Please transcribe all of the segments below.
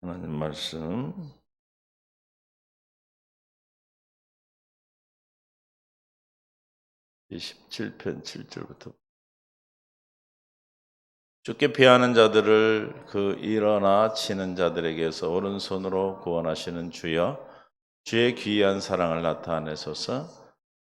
하나님 말씀 27편 7절부터 주께 피하는 자들을 그 일어나 치는 자들에게서 오른손으로 구원하시는 주여 주의 귀한 사랑을 나타내소서.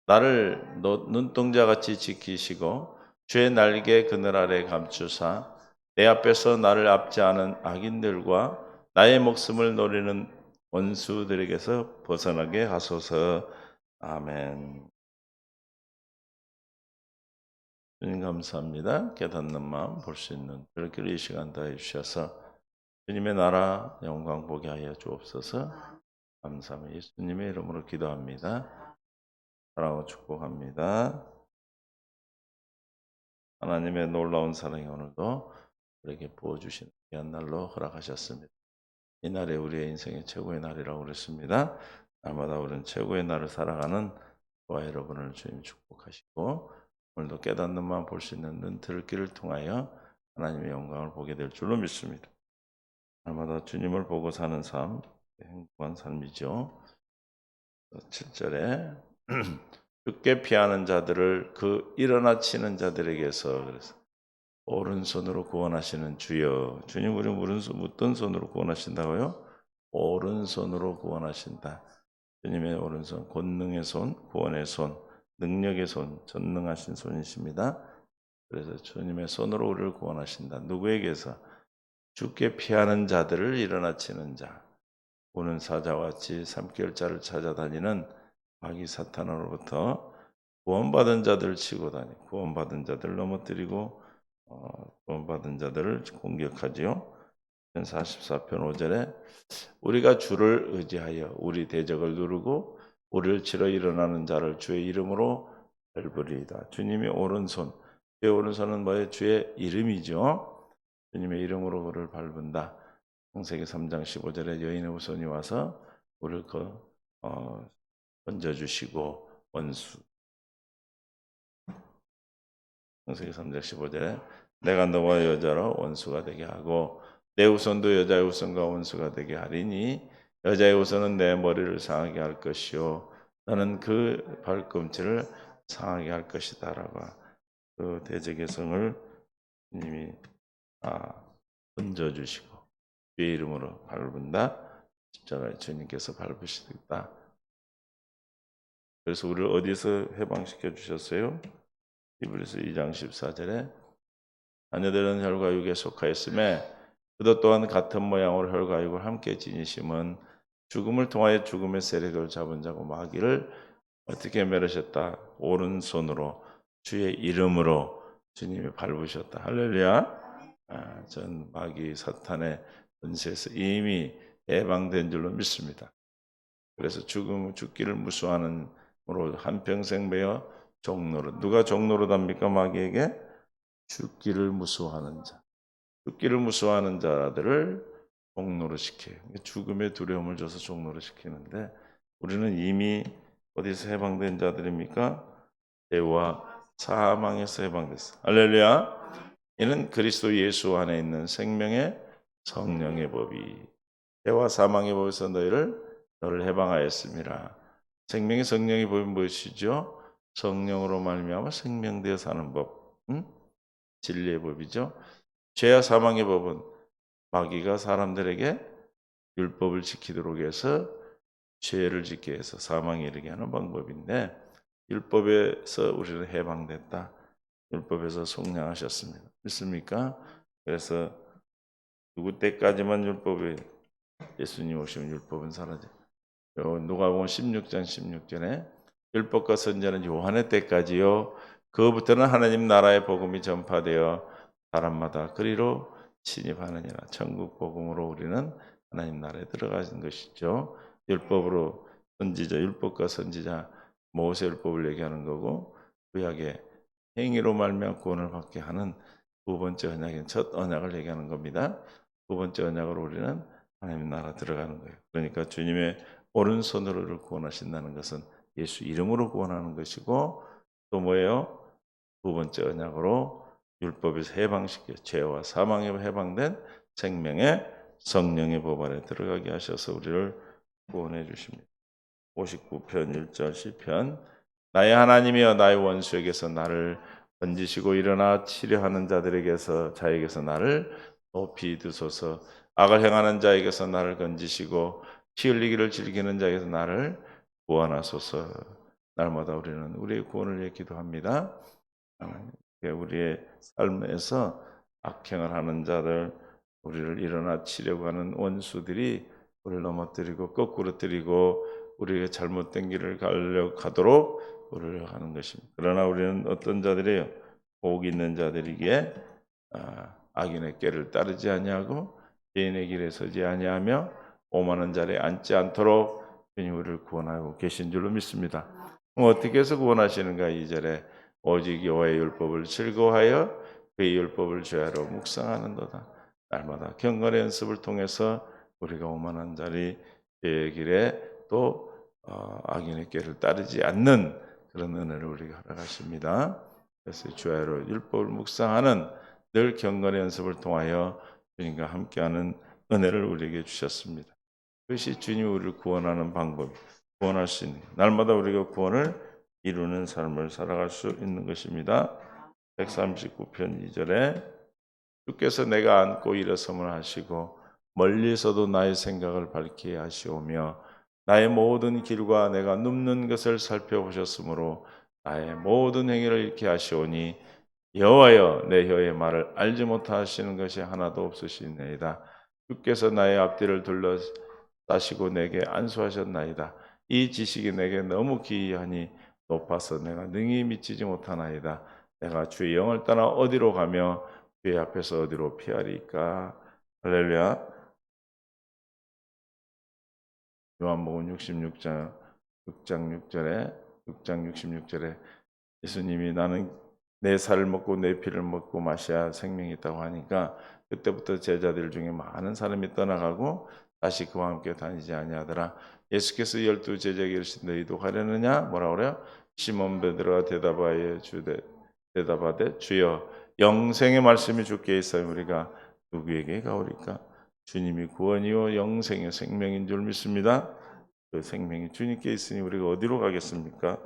나를 눈동자같이 지키시고 주의 날개 그늘 아래 감추사 내 앞에서 나를 압제하는 악인들과 나의 목숨을 노리는 원수들에게서 벗어나게 하소서. 아멘. 주님 감사합니다. 깨닫는 마음 볼 수 있는 그렇게 이 시간 다 해주셔서 주님의 나라 영광 보게 하여 주옵소서. 감사합니다. 예수님의 이름으로 기도합니다. 사랑하고 축복합니다. 하나님의 놀라운 사랑이 오늘도 우리에게 부어주신 귀한 날로 허락하셨습니다. 이 날이 우리의 인생의 최고의 날이라고 그랬습니다. 날마다 우리는 최고의 날을 살아가는 저와 여러분을 주님 축복하시고 오늘도 깨닫는 마음 볼 수 있는 눈, 들을 길을 통하여 하나님의 영광을 보게 될 줄로 믿습니다. 날마다 주님을 보고 사는 삶, 행복한 삶이죠. 7절에 죽게 피하는 자들을 그 일어나 치는 자들에게서 그래서 오른손으로 구원하시는 주여. 주님 우리 어떤 손으로 구원하신다고요? 오른손으로 구원하신다. 주님의 오른손, 권능의 손, 구원의 손, 능력의 손, 전능하신 손이십니다. 그래서 주님의 손으로 우리를 구원하신다. 누구에게서? 죽게 피하는 자들을 일어나 치는 자. 오는 사자와 같이 삼킬자를 찾아다니는 마귀 사탄으로부터 구원받은 자들을 치고 다니고 구원받은 자들을 넘어뜨리고 구원받은 자들을 공격하지요. 44편 5절에 우리가 주를 의지하여 우리 대적을 누르고 우리를 치러 일어나는 자를 주의 이름으로 밟으리이다. 주님의 오른손, 주의 오른손은 뭐예요? 주의 이름이죠. 주님의 이름으로 그를 밟은다. 창세기 3장 15절에 여인의 후손이 와서 우리를 건져주시고 원수. 창세기 3장 15절에 내가 너와 여자로 원수가 되게 하고 내 후손도 여자의 후손과 원수가 되게 하리니 여자의 후손은 내 머리를 상하게 할 것이요 너는 그 발꿈치를 상하게 할 것이다 라고 그 대적의 성을 주님이 던져주시고 주의 이름으로 밟은다. 십자가에 주님께서 밟으시겠다. 그래서 우리를 어디서 해방시켜 주셨어요? 히브리서 2장 14절에 자녀들은 혈과 육에 속하였음에 그도 또한 같은 모양으로 혈과 육을 함께 지니심은 죽음을 통하여 죽음의 세력을 잡은 자고 마귀를 어떻게 멸하셨다? 오른손으로 주의 이름으로 주님이 밟으셨다. 할렐루야. 전 마귀 사탄의 권세에서 이미 해방된 줄로 믿습니다. 그래서 죽기를 무수하는 으로 한평생 매여 종노릇. 누가 종노릇합니까? 마귀에게? 죽기를 무수하는 자. 죽기를 무수하는 자들을 종노릇시켜요. 죽음의 두려움을 줘서 종노릇시키는데 우리는 이미 어디서 해방된 자들입니까? 죄와 사망에서 해방됐어. 할렐루야. 이는 그리스도 예수 안에 있는 생명의 성령의 법이 죄와 사망의 법에서 너를 해방하였습니다. 생명의 성령의 법이 무엇이죠? 성령으로 말미암아 생명되어 사는 법, 진리의 법이죠. 죄와 사망의 법은 마귀가 사람들에게 율법을 지키도록 해서 죄를 짓게 해서 사망에 이르게 하는 방법인데 율법에서 우리는 해방됐다. 율법에서 속량하셨습니다. 믿습니까? 그래서 누구 때까지만 율법이 예수님 오시면 율법은 사라져요. 누가복음 16장 16절에 율법과 선지자는 요한의 때까지요. 그부터는 하나님 나라의 복음이 전파되어 사람마다 그리로 침입하느니라. 천국 복음으로 우리는 하나님 나라에 들어가는 것이죠. 율법으로 율법과 선지자 모세 율법을 얘기하는 거고 구약의 행위로 말미암아 구원을 받게 하는 두 번째 언약인 첫 언약을 얘기하는 겁니다. 두 번째 언약으로 우리는 하나님 나라 들어가는 거예요. 그러니까 주님의 오른손으로를 구원하신다는 것은 예수 이름으로 구원하는 것이고 또 뭐예요? 두 번째 언약으로 율법에서 해방시켜 죄와 사망에 해방된 생명의 성령의 법 아래 들어가게 하셔서 우리를 구원해 주십니다. 59편 1절 시편 나의 하나님이여 나의 원수에게서 나를 건지시고 일어나 치려하는 자에게서 나를 높이 두소서. 악을 행하는 자에게서 나를 건지시고 피 흘리기를 즐기는 자에게서 나를 구원하소서. 날마다 우리는 우리의 구원을 위해 기도합니다. 우리의 삶에서 악행을 하는 자들, 우리를 일어나 치려고 하는 원수들이 우리를 넘어뜨리고 거꾸로 뜨리고 우리의 잘못된 길을 가도록 우리를 하는 것입니다. 그러나 우리는 어떤 자들이에요? 복 있는 자들이기에 악인의 꾀를 따르지 아니하고 죄인의 길에 서지 아니하며 오만한 자리에 앉지 않도록 주님 우리를 구원하고 계신 줄로 믿습니다. 어떻게 해서 구원하시는가? 2절에 오직 여호와의 율법을 즐거워하여 그의 율법을 죄하러 묵상하는도다. 날마다 경건의 연습을 통해서 우리가 오만한 자리 죄의 길에 또 악인의 꾀를 따르지 않는 그런 은혜를 우리가 허락하십니다. 그래서 주야로 율법을 묵상하는 늘 경건의 연습을 통하여 주님과 함께하는 은혜를 우리에게 주셨습니다. 그것이 주님이 우리를 구원하는 방법, 구원할 수 있는 날마다 우리가 구원을 이루는 삶을 살아갈 수 있는 것입니다. 139편 2절에 주께서 내가 앉고 일어섬을 하시고 멀리서도 나의 생각을 밝게 하시오며 나의 모든 길과 내가 눕는 것을 살펴보셨으므로 나의 모든 행위를 잃게 하시오니 여호와여 내 혀의 말을 알지 못하시는 것이 하나도 없으시나이다. 주께서 나의 앞뒤를 둘러싸시고 내게 안수하셨나이다. 이 지식이 내게 너무 기이하니 높아서 내가 능히 미치지 못하나이다. 내가 주의 영을 따라 어디로 가며 주의 앞에서 어디로 피하리까? 할렐루야. 요한복음 66장 6장 66절에 예수님이 나는 내 살을 먹고 내 피를 먹고 마셔야 생명이 있다고 하니까 그때부터 제자들 중에 많은 사람이 떠나가고 다시 그와 함께 다니지 아니하더라. 예수께서 12 제자에게 이르시되 너희도 가려느냐? 뭐라 그래요? 시몬 베드로가 대답하되 주여 영생의 말씀이 주께 있어요. 우리가 누구에게 가오리까? 주님이 구원이요 영생의 생명인 줄 믿습니다. 그 생명이 주님께 있으니 우리가 어디로 가겠습니까?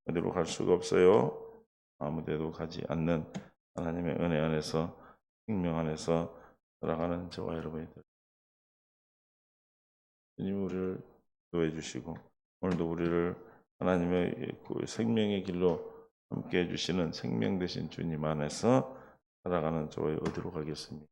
어디로 갈 수가 없어요. 아무데도 가지 않는 하나님의 은혜 안에서 생명 안에서 살아가는 저와 여러분이 될 주님 우리를 도해 주시고 오늘도 우리를 하나님의 그 생명의 길로 함께 해주시는 생명 되신 주님 안에서 살아가는 저와 어디로 가겠습니까?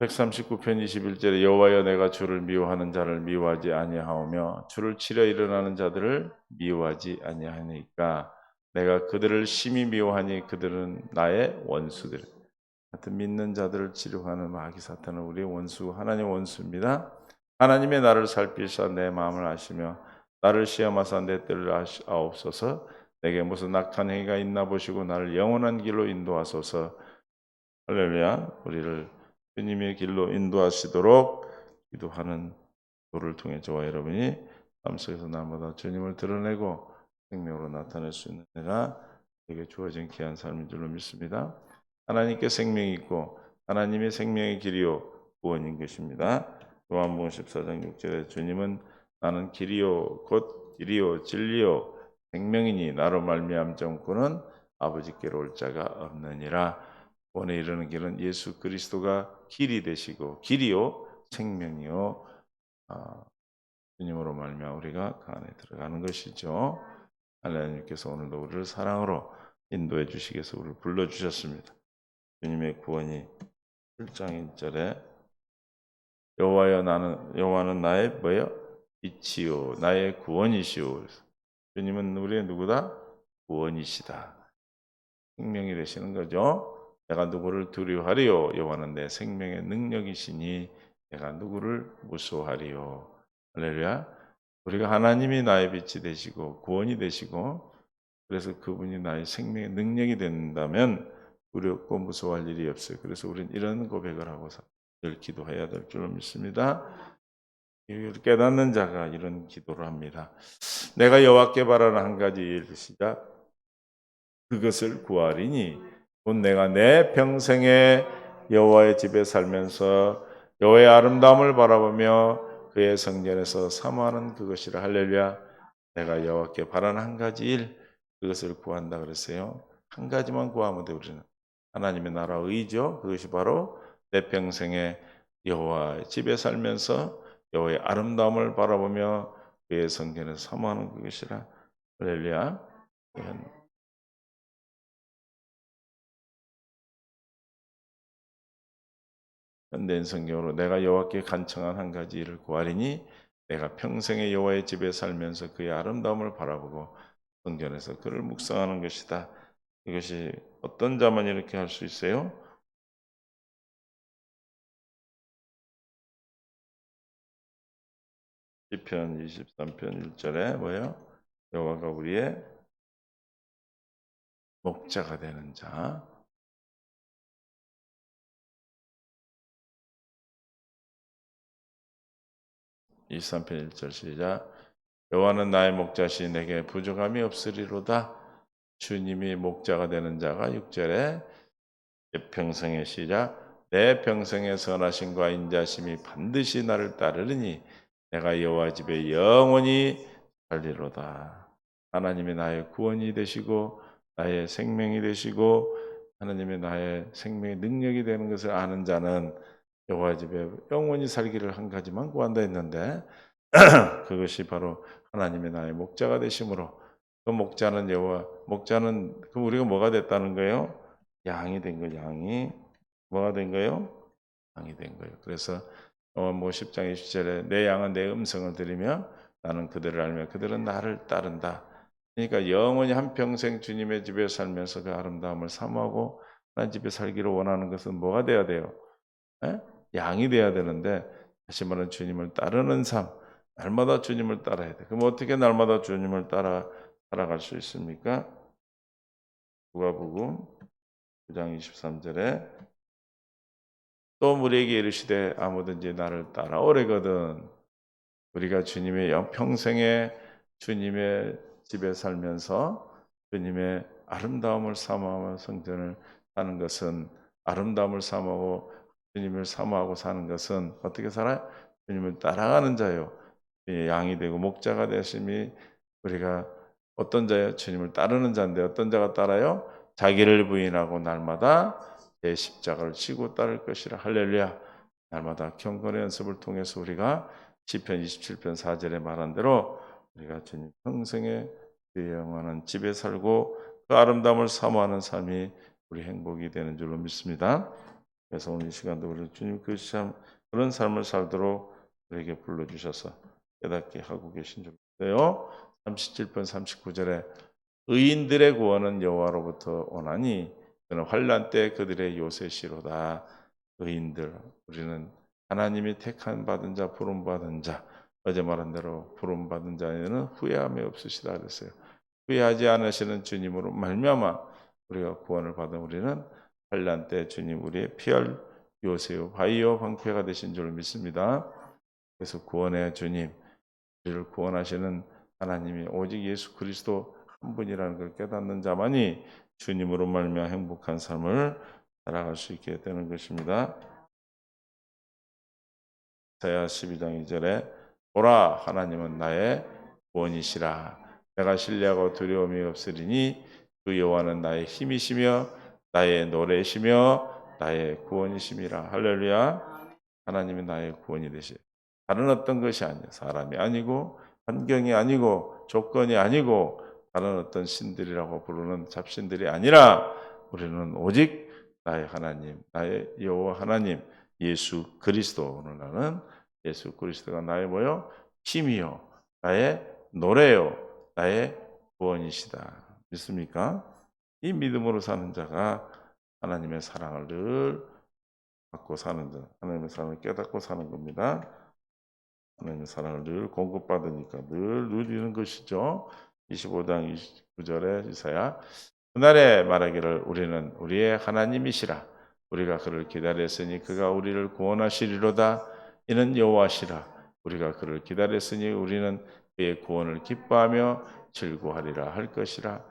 139편 21절에 여호와여 내가 주를 미워하는 자를 미워하지 아니하오며 주를 치려 일어나는 자들을 미워하지 아니하니까 내가 그들을 심히 미워하니 그들은 나의 원수들. 하여튼 믿는 자들을 치려하는 마귀 사탄은 우리의 원수, 하나님의 원수입니다. 하나님의 나를 살피사 내 마음을 아시며 나를 시험하사 내 뜻을 아옵소서. 내게 무슨 악한 행위가 있나 보시고 나를 영원한 길로 인도하소서. 할렐루야. 우리를 주님의 길로 인도하시도록 기도하는 도를 통해 저와 여러분이 삶 속에서 날마다 주님을 드러내고 생명으로 나타낼 수 있는 내가 되게 주어진 귀한 삶인 줄로 믿습니다. 하나님께 생명이 있고 하나님의 생명의 길이요 구원인 것입니다. 요한복음 14장 6절에 주님은 나는 길이요 곧 길이요 진리요 생명이니 나로 말미암 정권은 아버지께로 올 자가 없느니라. 구원에 이르는 길은 예수 그리스도가 길이 되시고 길이요 생명이요 주님으로 말미암아 우리가 그 안에 들어가는 것이죠. 하나님께서 오늘도 우리를 사랑으로 인도해 주시기 위해서 우리를 불러주셨습니다. 주님의 구원이 7장 1절에 여호와는 나의 뭐예요? 빛이요 나의 구원이시오. 주님은 우리의 누구다? 구원이시다. 생명이 되시는 거죠. 내가 누구를 두려워하리요? 여호와는 내 생명의 능력이시니 내가 누구를 무서워하리요? 할렐루야. 우리가 하나님이 나의 빛이 되시고 구원이 되시고 그래서 그분이 나의 생명의 능력이 된다면 두렵고 무서워할 일이 없어요. 그래서 우리는 이런 고백을 하고 늘 기도해야 될 줄로 믿습니다. 이를 깨닫는 자가 이런 기도를 합니다. 내가 여호와께 바라는 한 가지 일 시작. 그것을 구하리니 곧 내가 내 평생에 여호와의 집에 살면서 여호와의 아름다움을 바라보며 그의 성전에서 사모하는 그것이라. 할렐루야. 내가 여호와께 바라는 한 가지 일, 그것을 구한다 그랬어요. 한 가지만 구하면 돼. 우리는 하나님의 나라 의죠. 그것이 바로 내 평생에 여호와의 집에 살면서 여호와의 아름다움을 바라보며 그의 성전에서 사모하는 그것이라. 할렐루야. 현대인 성경으로 내가 여호와께 간청한 한 가지 일을 구하리니 내가 평생에 여호와의 집에 살면서 그의 아름다움을 바라보고 성전에서 그를 묵상하는 것이다. 이것이 어떤 자만 이렇게 할 수 있어요? 시편 23편 1절에 뭐예요? 여호와가 우리의 목자가 되는 자. 23편 1절 시작. 여호와는 나의 목자시 내게 부족함이 없으리로다. 주님이 목자가 되는 자가 6절에 평생의 시작. 내 평생의 선하심과 인자심이 반드시 나를 따르리니 내가 여호와 집에 영원히 살리로다. 하나님이 나의 구원이 되시고 나의 생명이 되시고 하나님이 나의 생명의 능력이 되는 것을 아는 자는 여호와 집에 영원히 살기를 한 가지만 구한다 했는데 그것이 바로 하나님의 나의 목자가 되심으로 그 목자는 여호와 목자는 그 우리가 뭐가 됐다는 거예요? 양이 된 거예요. 양이 뭐가 된 거예요? 양이 된 거예요. 그래서 뭐 10장 20절에 내 양은 내 음성을 들으며 나는 그들을 알며 그들은 나를 따른다. 그러니까 영원히 한평생 주님의 집에 살면서 그 아름다움을 사모하고 하나님 집에 살기를 원하는 것은 뭐가 돼야 돼요? 에? 양이 돼야 되는데 다시 말하면 주님을 따르는 삶, 날마다 주님을 따라야 돼. 그럼 어떻게 날마다 주님을 따라 살아갈 수 있습니까? 누가복음 9장 23절에 또 우리에게 이르시되 아무든지 나를 따라오래거든. 우리가 주님의 영평생에 주님의 집에 살면서 주님의 아름다움을 사모하며 성전을 사는 것은 아름다움을 사모하고 주님을 사모하고 사는 것은 어떻게 살아요? 주님을 따라가는 자요. 양이 되고 목자가 되심이 우리가 어떤 자요? 주님을 따르는 자인데 어떤 자가 따라요? 자기를 부인하고 날마다 내 십자가를 지고 따를 것이라. 할렐루야. 날마다 경건의 연습을 통해서 우리가 시편 27편 4절에 말한 대로 우리가 주님 평생에 그 영원한 집에 살고 그 아름다움을 사모하는 삶이 우리 행복이 되는 줄로 믿습니다. 그래서 오늘 이 시간도 우리 주님 그런 삶을 살도록 우리에게 불러주셔서 깨닫게 하고 계신 줄 믿어요. 37편 39절에 의인들의 구원은 여호와로부터 오나니 그는 환난 때 그들의 요새시로다. 의인들, 우리는 하나님이 택한 받은 자, 부름 받은 자, 어제 말한 대로 부름 받은 자에는 후회함이 없으시다 그랬어요. 후회하지 않으시는 주님으로 말미암아 우리가 구원을 받은 우리는 환난 때 주님 우리의 피할 요새요 바위요 방패가 되신 줄 믿습니다. 그래서 구원의 주님, 우리를 구원하시는 하나님이 오직 예수 그리스도 한 분이라는 걸 깨닫는 자만이 주님으로 말미암아 행복한 삶을 살아갈 수 있게 되는 것입니다. 이사야 12장 2절에 보라 하나님은 나의 구원이시라. 내가 신뢰하고 두려움이 없으리니 그 여호와는 나의 힘이시며 나의 노래시며 나의 구원이심이라. 할렐루야. 하나님이 나의 구원이 되시. 다른 어떤 것이 아니에요. 사람이 아니고 환경이 아니고 조건이 아니고 다른 어떤 신들이라고 부르는 잡신들이 아니라 우리는 오직 나의 하나님, 나의 여호와 하나님, 예수 그리스도. 오늘 나는 예수 그리스도가 나의 뭐요? 힘이요, 나의 노래요, 나의 구원이시다. 믿습니까? 이 믿음으로 사는 자가 하나님의 사랑을 늘 받고 사는 자, 하나님의 사랑을 깨닫고 사는 겁니다. 하나님의 사랑을 늘 공급받으니까 늘 누리는 것이죠. 25장 29절에 이사야 그날에 말하기를 우리는 우리의 하나님이시라. 우리가 그를 기다렸으니 그가 우리를 구원하시리로다. 이는 여호와시라. 우리가 그를 기다렸으니 우리는 그의 구원을 기뻐하며 즐거워하리라 할 것이라.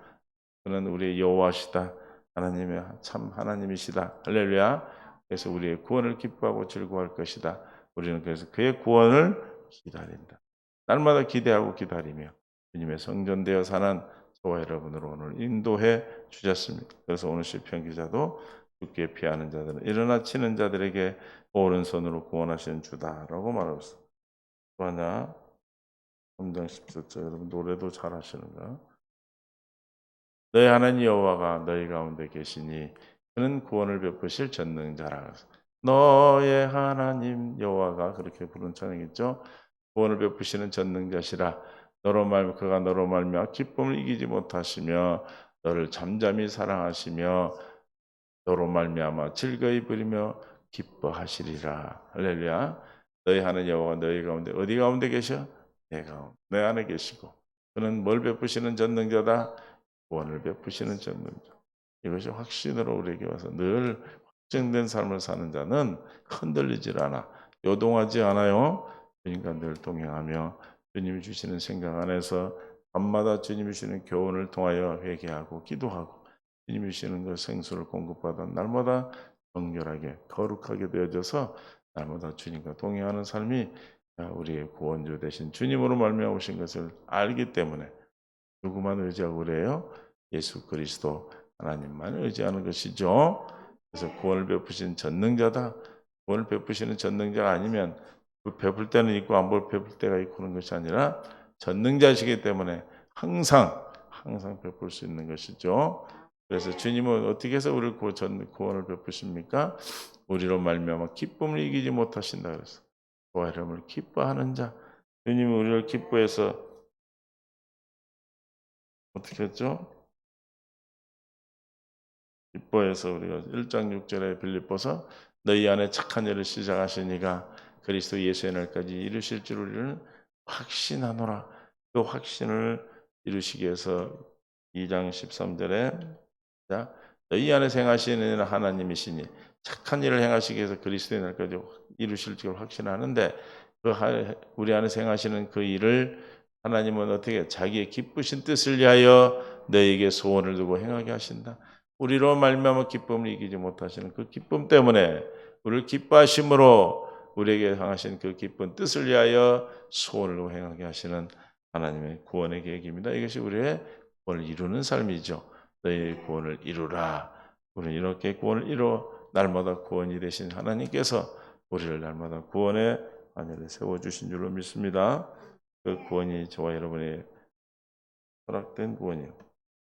그는 우리의 여호와시다. 하나님의 참 하나님이시다. 할렐루야. 그래서 우리의 구원을 기뻐하고 즐거워할 것이다. 우리는 그래서 그의 구원을 기다린다. 날마다 기대하고 기다리며 주님의 성전되어 사는 저와 여러분으로 오늘 인도해 주셨습니다. 그래서 오늘 시편 기자도 죽게 피하는 자들은 일어나 치는 자들에게 오른손으로 구원하시는 주다라고 말하고 있습니다. 또 하나 3장 17절 여러분 노래도 잘하시는가? 너희 하나님 여호와가 너희 가운데 계시니 그는 구원을 베푸실 전능자라. 너의 하나님 여호와가 그렇게 부른 찬양이죠. 구원을 베푸시는 전능자시라. 그가 너로 말미암아 기쁨을 이기지 못하시며 너를 잠잠히 사랑하시며 너로 말미암아 즐거이 부리며 기뻐하시리라. 할렐루야. 너희 하나님 여호와가 너희 가운데 어디 가운데 계셔? 내 가운데 내 안에 계시고 그는 뭘 베푸시는 전능자다. 구원을 베푸시는 전능자. 이것이 확신으로 우리에게 와서 늘 확정된 삶을 사는 자는 흔들리질 않아. 요동하지 않아요. 그러니까 늘 동행하며 주님이 주시는 생각 안에서 밤마다 주님이 주시는 교훈을 통하여 회개하고 기도하고 주님이 주시는 그 생수를 공급받아 날마다 정결하게 거룩하게 되어져서 날마다 주님과 동행하는 삶이 우리의 구원주 되신 주님으로 말미암아 오신 것을 알기 때문에 누구만 의지하고 그래요? 예수 그리스도 하나님만 의지하는 것이죠. 그래서 구원을 베푸신 전능자다. 구원을 베푸시는 전능자가 아니면 베풀 때는 있고 안 베풀 때가 있고 그런 것이 아니라 전능자시기 때문에 항상 베풀 수 있는 것이죠. 그래서 주님은 어떻게 해서 우리를 구원을 베푸십니까? 우리로 말미암아 기쁨을 이기지 못하신다 그랬어. 저와 여러분을 기뻐하는 자. 주님은 우리를 기뻐해서 어떻게 했죠? 기뻐해서 우리가 1장 6절에 빌립보서 너희 안에 착한 일을 시작하시니가 그리스도 예수의 날까지 이루실 줄 우리는 확신하노라. 그 확신을 이루시기 위해서 2장 13절에 너희 안에 행하시는 하나님이시니 착한 일을 행하시기 위해서 그리스도의 날까지 이루실 줄 확신하는데 우리 안에 행하시는 그 일을 하나님은 어떻게 자기의 기쁘신 뜻을 위하여 너희에게 소원을 두고 행하게 하신다. 우리로 말미암아 기쁨을 이기지 못하시는 그 기쁨 때문에 우리를 기뻐하심으로 우리에게 향하신 그 기쁜 뜻을 위하여 소원을 행하게 하시는 하나님의 구원의 계획입니다. 이것이 우리의 구원을 이루는 삶이죠. 너희의 구원을 이루라. 우리는 이렇게 구원을 이루어 날마다 구원이 되신 하나님께서 우리를 날마다 구원의 안에를 세워주신 줄로 믿습니다. 그 구원이 저와 여러분의 허락된 구원이요.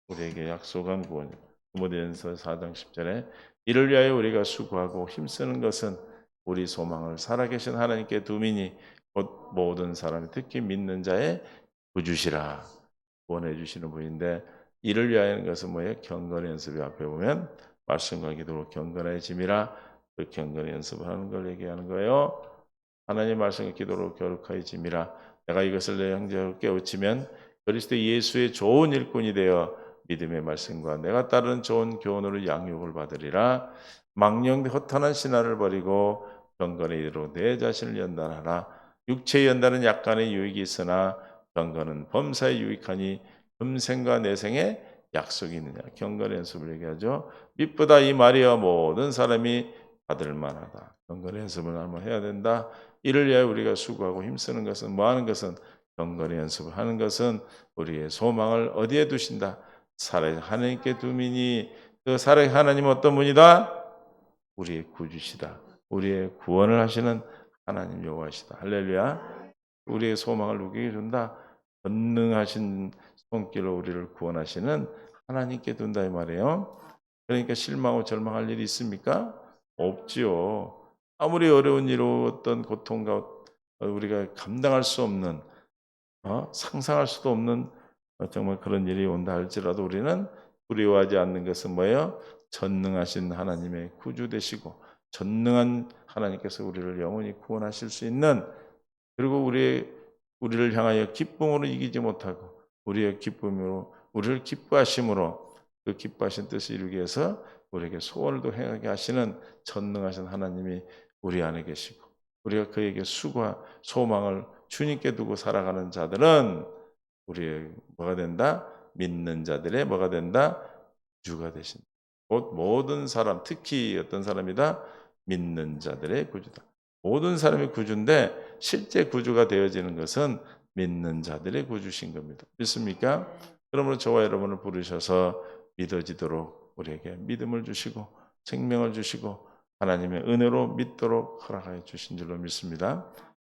우리에게 약속한 구원이요. 디모데전서 4장 10절에 이를 위하여 우리가 수고하고 힘쓰는 것은 우리 소망을 살아계신 하나님께 두미니 곧 모든 사람이 특히 믿는 자의 구주시라. 구원해 주시는 분인데 이를 위하여 하는 것은 뭐예요? 경건의 연습이 앞에 보면 말씀과 기도로 경건의 짐이라 그 경건의 연습을 하는 걸 얘기하는 거예요. 하나님 말씀과 기도로 거룩하게 짐이라 내가 이것을 내 형제로 깨우치면 그리스도 예수의 좋은 일꾼이 되어 믿음의 말씀과 내가 따르는 좋은 교훈으로 양육을 받으리라. 망령 허탄한 신화를 버리고 경건의 이로 내 자신을 연단하라. 육체의 연단은 약간의 유익이 있으나 경건은 범사에 유익하니 금생과 내생에 약속이 있느냐. 경건의 연습을 얘기하죠. 믿보다 이 말이여 모든 사람이 받을 만하다. 경건의 연습을 한번 해야 된다. 이를 위하여 우리가 수고하고 힘쓰는 것은 뭐하는 것은 경건의 연습을 하는 것은 우리의 소망을 어디에 두신다. 살아계신 하나님께 두미니 그 살아계신 하나님은 어떤 분이다? 우리의 구주시다. 우리의 구원을 하시는 하나님 여호와시다. 할렐루야. 우리의 소망을 누구에게 준다? 전능하신 손길로 우리를 구원하시는 하나님께 둔다 이 말이에요. 그러니까 실망하고 절망할 일이 있습니까? 없지요. 아무리 어려운 일로 어떤 고통과 우리가 감당할 수 없는 상상할 수도 없는 정말 그런 일이 온다 할지라도 우리는 두려워하지 않는 것은 뭐예요? 전능하신 하나님의 구주 되시고 전능한 하나님께서 우리를 영원히 구원하실 수 있는 그리고 우리를 향하여 기쁨으로 이기지 못하고 우리의 기쁨으로 우리를 기뻐하심으로 그 기뻐하신 뜻을 이루기 위해서 우리에게 소원을 행하게 하시는 전능하신 하나님이 우리 안에 계시고 우리가 그에게 수고와 소망을 주님께 두고 살아가는 자들은 우리의 뭐가 된다? 믿는 자들의 뭐가 된다? 구주가 되신다. 곧 모든 사람, 특히 어떤 사람이다? 믿는 자들의 구주다. 모든 사람이 구주인데 실제 구주가 되어지는 것은 믿는 자들의 구주신 겁니다. 믿습니까? 그러므로 저와 여러분을 부르셔서 믿어지도록 우리에게 믿음을 주시고 생명을 주시고 하나님의 은혜로 믿도록 허락하여 주신 줄로 믿습니다.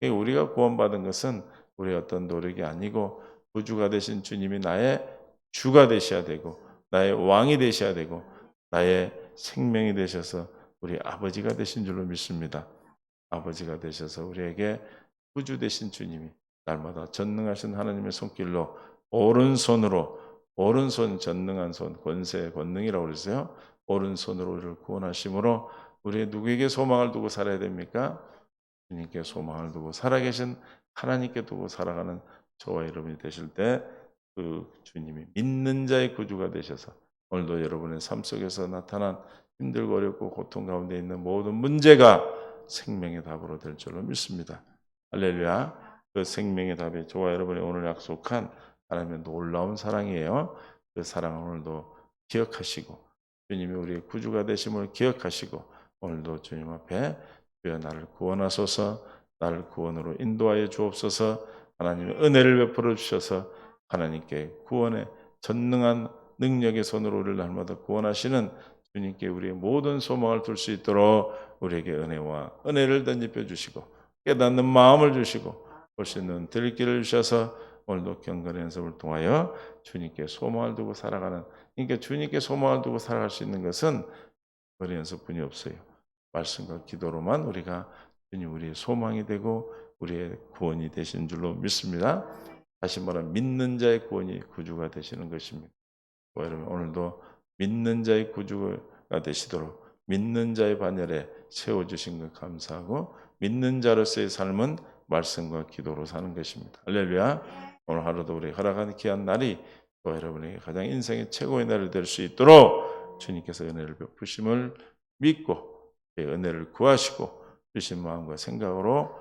우리가 구원받은 것은 우리의 어떤 노력이 아니고 구주가 되신 주님이 나의 주가 되셔야 되고 나의 왕이 되셔야 되고 나의 생명이 되셔서 우리 아버지가 되신 줄로 믿습니다. 아버지가 되셔서 우리에게 구주 되신 주님이 날마다 전능하신 하나님의 손길로 오른손 전능한 손 권세 권능이라고 그랬어요. 오른손으로 우리를 구원하심으로 우리 누구에게 소망을 두고 살아야 됩니까? 주님께 소망을 두고 살아계신 하나님께 두고 살아가는 저와 여러분이 되실 때 그 주님이 믿는 자의 구주가 되셔서 오늘도 여러분의 삶 속에서 나타난 힘들고 어렵고 고통 가운데 있는 모든 문제가 생명의 답으로 될 줄로 믿습니다. 할렐루야. 그 생명의 답이 저와 여러분이 오늘 약속한 하나님의 놀라운 사랑이에요. 그 사랑을 오늘도 기억하시고 주님이 우리의 구주가 되심을 기억하시고 오늘도 주님 앞에 주여 나를 구원하소서 나를 구원으로 인도하여 주옵소서 하나님의 은혜를 베풀어 주셔서 하나님께 구원의 전능한 능력의 손으로 우리를 날마다 구원하시는 주님께 우리의 모든 소망을 둘 수 있도록 우리에게 은혜를 던집혀 주시고 깨닫는 마음을 주시고 볼 수 있는 들길을 주셔서 오늘도 경건의 연습을 통하여 주님께 소망을 두고 살아가는 그러니까 주님께 소망을 두고 살아갈 수 있는 것은 그런 연습뿐이 없어요. 말씀과 기도로만 우리가 주님 우리의 소망이 되고 우리의 구원이 되신 줄로 믿습니다. 다시 말하면 믿는 자의 구주가 되시는 것입니다. 여러분 오늘도 믿는 자의 구주가 되시도록 믿는 자의 반열에 세워주신 것 감사하고 믿는 자로서의 삶은 말씀과 기도로 사는 것입니다. 할렐루야. 오늘 하루도 우리 허락한 귀한 날이 여러분에게 가장 인생의 최고의 날이 될 수 있도록 주님께서 은혜를 베푸심을 믿고 은혜를 구하시고 주신 마음과 생각으로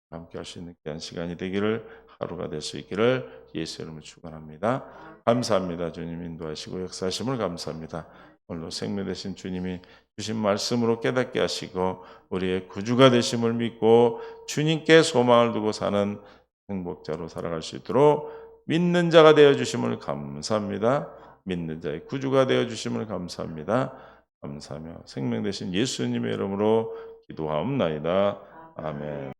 함께 할 수 있는 귀한 시간이 되기를 하루가 될 수 있기를 예수 이름으로 축원합니다. 감사합니다. 주님 인도하시고 역사하심을 감사합니다. 오늘도 생명 되신 주님이 주신 말씀으로 깨닫게 하시고 우리의 구주가 되심을 믿고 주님께 소망을 두고 사는 행복자로 살아갈 수 있도록 믿는 자가 되어주심을 감사합니다. 믿는 자의 구주가 되어주심을 감사합니다. 감사하며 생명 되신 예수님의 이름으로 기도하옵나이다. 아멘.